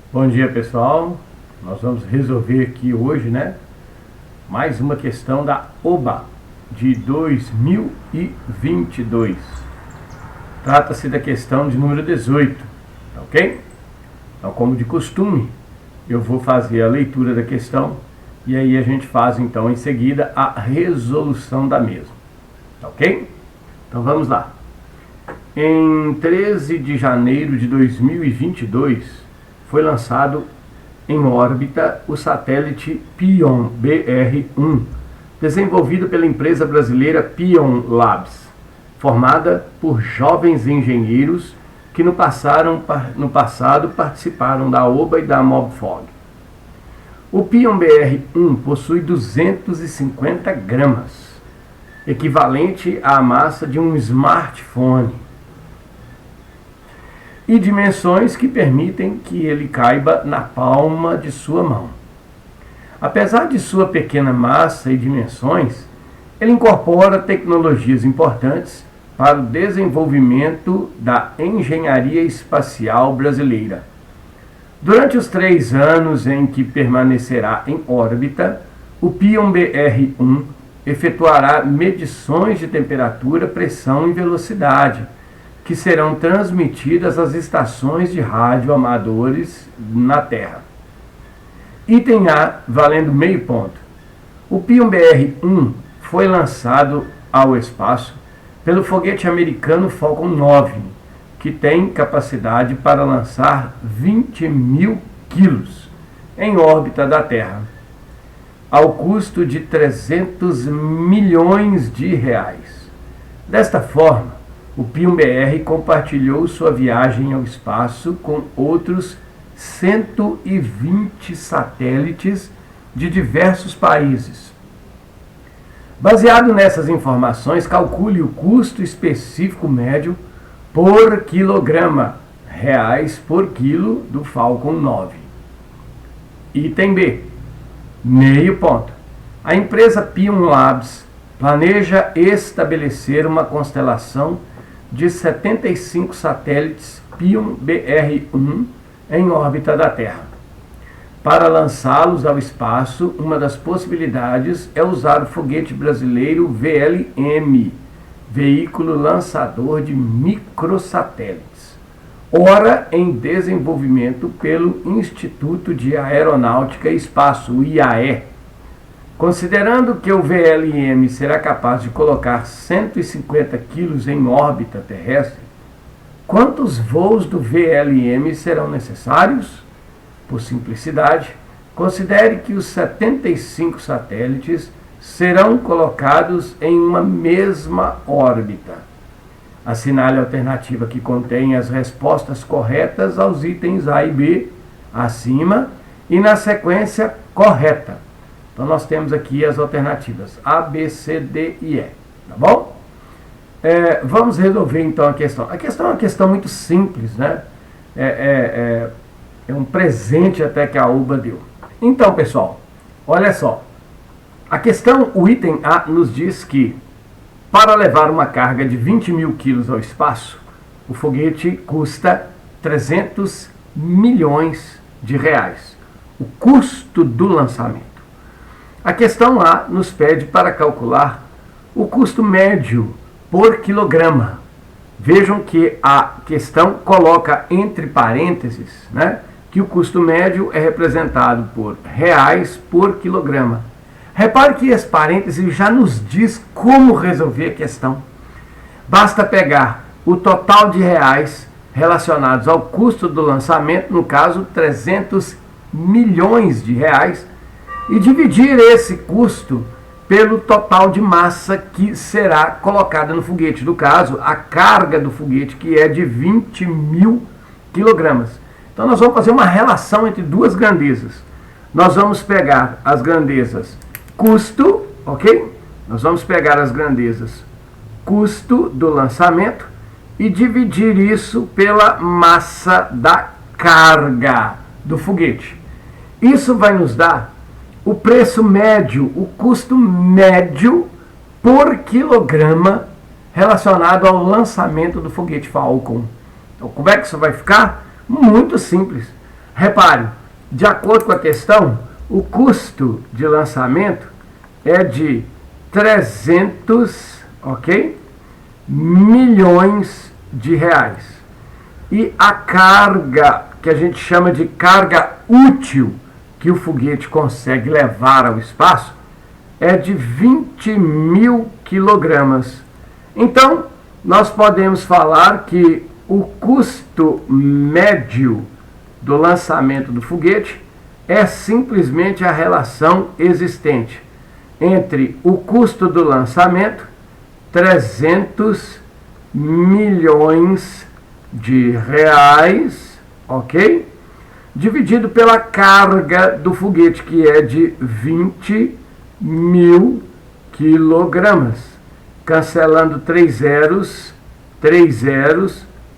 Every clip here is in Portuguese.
Bom dia, pessoal. Nós vamos resolver aqui hoje, mais uma questão da OBA de 2022. Trata-se da questão de número 18, tá ok? Então, como de costume, eu vou fazer a leitura da questão e aí a gente faz então em seguida a resolução da mesma, tá ok? Então vamos lá. Em 13 de janeiro de 2022, foi lançado em órbita o satélite Pion BR-1, desenvolvido pela empresa brasileira Pion Labs, formada por jovens engenheiros que no passado participaram da OBA e da Mobfog. O Pion BR-1 possui 250 gramas, equivalente à massa de um smartphone, e dimensões que permitem que ele caiba na palma de sua mão. Apesar de sua pequena massa e dimensões, ele incorpora tecnologias importantes para o desenvolvimento da engenharia espacial brasileira. Durante os 3 anos em que permanecerá em órbita, o Pion BR-1 efetuará medições de temperatura, pressão e velocidade, que serão transmitidas às estações de rádio amadores na Terra. Item A, valendo meio ponto. O Pion BR-1 foi lançado ao espaço pelo foguete americano Falcon 9, que tem capacidade para lançar 20.000 quilos em órbita da Terra, ao custo de 300 milhões de reais. Desta forma, o Pion BR compartilhou sua viagem ao espaço com outros 120 satélites de diversos países. Baseado nessas informações, calcule o custo específico médio por quilograma, reais por quilo, do Falcon 9. Item B, meio ponto. A empresa Pion Labs planeja estabelecer uma constelação de 75 satélites Pion BR-1 em órbita da Terra. Para lançá-los ao espaço, uma das possibilidades é usar o foguete brasileiro VLM, veículo lançador de microsatélites, ora em desenvolvimento pelo Instituto de Aeronáutica e Espaço, o IAE. Considerando que o VLM será capaz de colocar 150 quilos em órbita terrestre, quantos voos do VLM serão necessários? Por simplicidade, considere que os 75 satélites serão colocados em uma mesma órbita. Assinale a alternativa que contém as respostas corretas aos itens A e B acima e na sequência correta. Então, nós temos aqui as alternativas A, B, C, D e E, tá bom? Vamos resolver, então, a questão. A questão é uma questão muito simples, né? É um presente até que a UBA deu. Então, pessoal, olha só. A questão, o item A, nos diz que, para levar uma carga de 20.000 quilos ao espaço, o foguete custa 300 milhões de reais. O custo do lançamento. A questão A nos pede para calcular o custo médio por quilograma. Vejam que a questão coloca entre parênteses, que o custo médio é representado por reais por quilograma. Repare que esse parêntese já nos diz como resolver a questão. Basta pegar o total de reais relacionados ao custo do lançamento, no caso 300 milhões de reais, e dividir esse custo pelo total de massa que será colocada no foguete. No caso, a carga do foguete, que é de 20.000 quilogramas. Então, nós vamos fazer uma relação entre duas grandezas. Nós vamos pegar as grandezas custo, ok? Nós vamos pegar as grandezas custo do lançamento e dividir isso pela massa da carga do foguete. Isso vai nos dar o preço médio, o custo médio por quilograma relacionado ao lançamento do foguete Falcon. Então, como é que isso vai ficar? Muito simples. Repare, de acordo com a questão, o custo de lançamento é de 300, ok? milhões de reais. E a carga, que a gente chama de carga útil, que o foguete consegue levar ao espaço, é de 20 mil quilogramas. Então, nós podemos falar que o custo médio do lançamento do foguete é simplesmente a relação existente entre o custo do lançamento, 300 milhões de reais, ok? Dividido pela carga do foguete, que é de 20 mil quilogramas. Cancelando 3 zeros,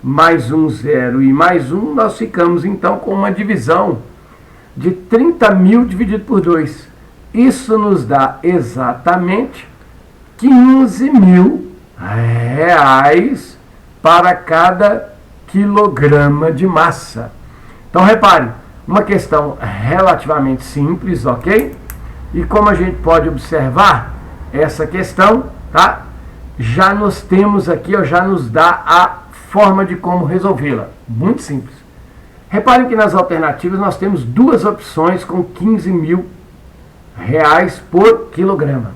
mais um zero e mais um, nós ficamos então com uma divisão de 30 mil dividido por 2. Isso nos dá exatamente 15 mil reais para cada quilograma de massa. Então repare, uma questão relativamente simples, ok? E como a gente pode observar, essa questão, tá? Já nos temos aqui, ó, já nos dá a forma de como resolvê-la. Muito simples. Reparem que nas alternativas nós temos duas opções com 15 mil reais por quilograma.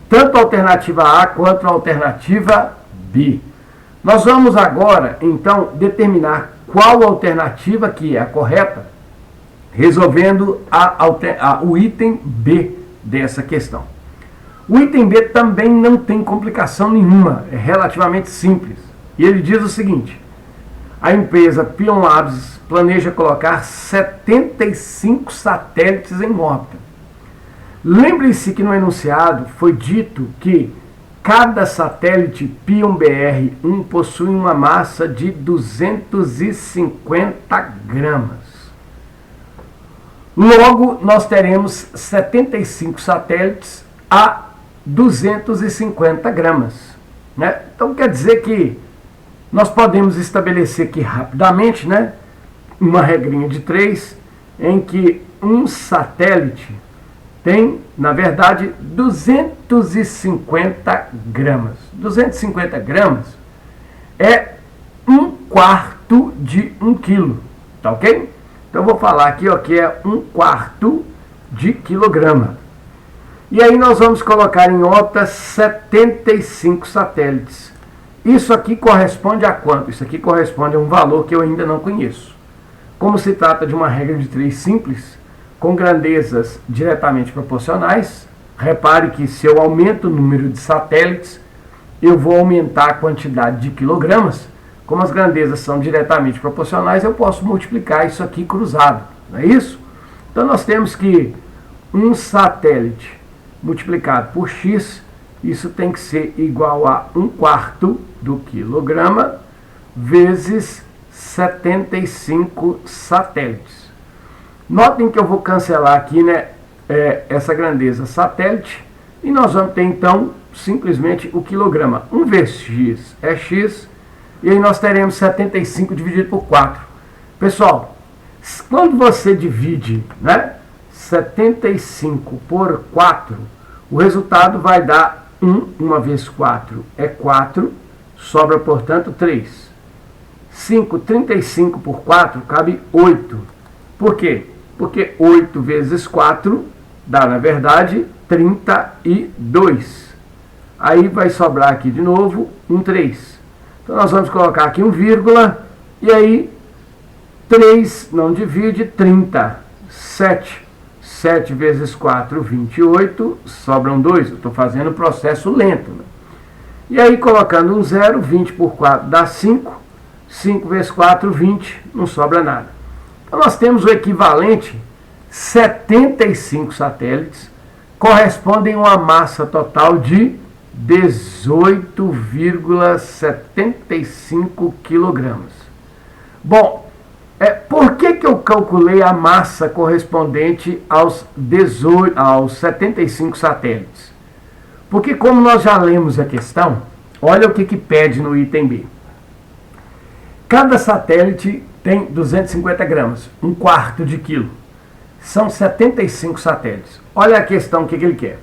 Tanto a alternativa A quanto a alternativa B. Nós vamos agora, então, determinar qual alternativa que é a correta, resolvendo o item B dessa questão. O item B também não tem complicação nenhuma, é relativamente simples. E ele diz o seguinte: a empresa Pion Labs planeja colocar 75 satélites em órbita. Lembre-se que no enunciado foi dito que cada satélite Pion BR-1 possui uma massa de 250 gramas. Logo, nós teremos 75 satélites a 250 gramas. Né? Então, quer dizer que nós podemos estabelecer aqui rapidamente, né, uma regrinha de 3, em que um satélite tem, na verdade, 250 gramas. 250 gramas é 1/4 de 1 quilo, tá ok? Então, eu vou falar aqui, ó, que é 1/4 de quilograma. E aí nós vamos colocar em órbita 75 satélites. Isso aqui corresponde a quanto? Isso aqui corresponde a um valor que eu ainda não conheço. Como se trata de uma regra de 3 simples, com grandezas diretamente proporcionais, repare que se eu aumento o número de satélites, eu vou aumentar a quantidade de quilogramas. Como as grandezas são diretamente proporcionais, eu posso multiplicar isso aqui cruzado, não é isso? Então nós temos que um satélite multiplicado por x, isso tem que ser igual a 1/4 do quilograma vezes 75 satélites. Notem que eu vou cancelar aqui, né, essa grandeza satélite, e nós vamos ter então simplesmente o quilograma. 1 vezes x é x, e aí nós teremos 75 dividido por 4. Pessoal, quando você divide, né, 75 por 4, o resultado vai dar 1 vezes 4 é 4, sobra, portanto, 3. 35 por 4 cabe 8. Por quê? Porque 8 vezes 4 dá, na verdade, 32. Aí vai sobrar aqui de novo 3. Então nós vamos colocar aqui um vírgula, e aí 3 não divide, 30. 7 vezes 4, 28, sobram 2. Eu estou fazendo o processo lento. Né? E aí, colocando um 0, 20 por 4 dá 5. 5 vezes 4, 20, não sobra nada. Então, nós temos o equivalente, 75 satélites, correspondem a uma massa total de 18,75 quilogramas. Bom, por que eu calculei a massa correspondente aos 75 satélites? Porque, como nós já lemos a questão, olha o que pede no item B. Cada satélite tem 250 gramas, 1/4 de quilo. São 75 satélites. Olha a questão, o que ele quer.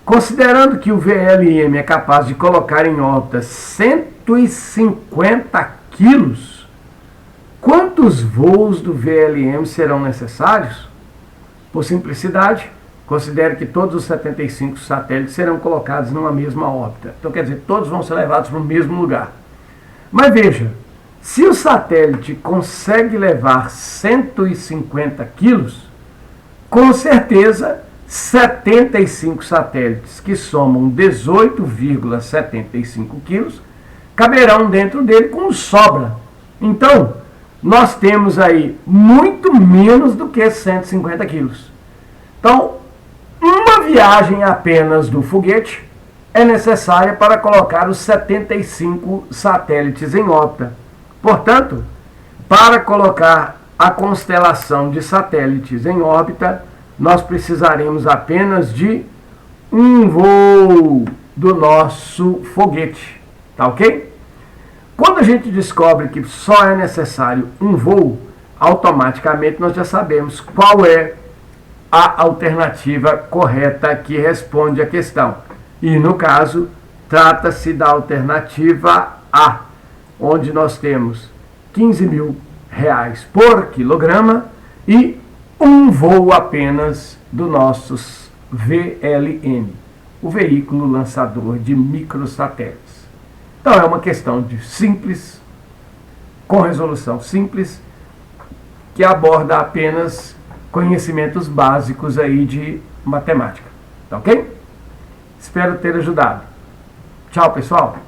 Considerando que o VLM é capaz de colocar em órbita 150 quilos, quantos voos do VLM serão necessários? Por simplicidade, considere que todos os 75 satélites serão colocados numa mesma órbita. Então, quer dizer, todos vão ser levados para o mesmo lugar. Mas veja, se o satélite consegue levar 150 quilos, com certeza 75 satélites, que somam 18,75 quilos, caberão dentro dele com sobra. Então, nós temos aí muito menos do que 150 quilos. Então, uma viagem apenas do foguete é necessária para colocar os 75 satélites em órbita. Portanto, para colocar a constelação de satélites em órbita, nós precisaremos apenas de um voo do nosso foguete. Tá ok? Quando a gente descobre que só é necessário um voo, automaticamente nós já sabemos qual é a alternativa correta que responde à questão. E no caso, trata-se da alternativa A, onde nós temos R$15.000 por quilograma e um voo apenas do nosso VLM, o veículo lançador de microsatélites. Então é uma questão de simples, com resolução simples, que aborda apenas conhecimentos básicos aí de matemática. Tá ok? Espero ter ajudado. Tchau, pessoal!